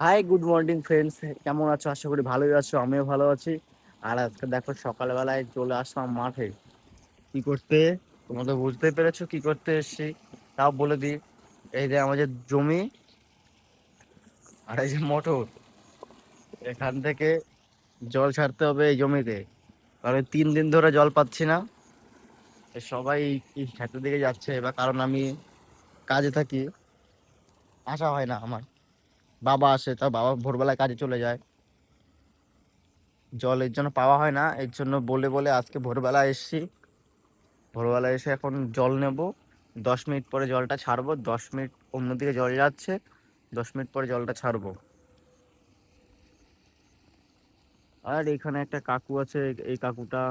High, good morning friends. কেমন আছো? আশা করি ভালোই আছো, আমিও ভালো আছি। আর আজকে দেখো সকালবেলায় চলে আসলাম মাঠে। কি করতে? তোমরা তো বুঝতে পেরেছো কি করতে এসেছি। তাও বলে দিই, এই যে আমাদের জমি আর এই যে মোটর, এখান থেকে জল ছাড়তে হবে এই জমিতে। কারণ 3 দিন ধরে জল পাচ্ছি না। তো সবাই এই ক্ষেতের দিকে যাচ্ছে এবার, কারণ আমি কাজে থাকি, আসা হয় না আমার। বাবা আসে, তা বাবা ভোরবেলায় কাজে চলে যায়। জল এর জন্য পাওয়া হয় না, এর জন্য বলে বলে আজকে ভোরবেলা এসেছি। ভোরবেলা এসে এখন জল নেব। 10 মিনিট পরে জলটা ছাড়বো। 10 মিনিট অন্যদিকে জল যাচ্ছে, 10 মিনিট পরে জলটা ছাড়বো। আর এখানে একটা কাকু আছে, এই কাকুটা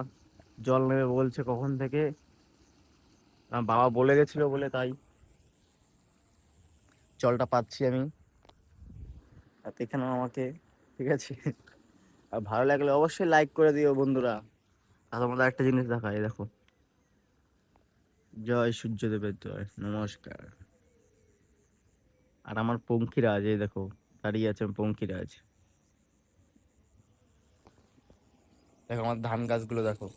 জল নেবে বলছে কখন থেকে। বাবা বলে গেছিল বলে তাই জলটা পাচ্ছি আমি। আর এখানে আমাকে, ঠিক আছে। আর ভালো লাগলে অবশ্যই লাইক করে দিও বন্ধুরা। আর তোমাদের একটা জিনিস দেখাই, দেখো। জয় সূর্যদেবের জয়, নমস্কার। আর আমার পঙ্খিরাজ, এই দেখো দাঁড়িয়ে আছে পঙ্খিরাজ। দেখো আমার ধান গাছগুলো দেখো।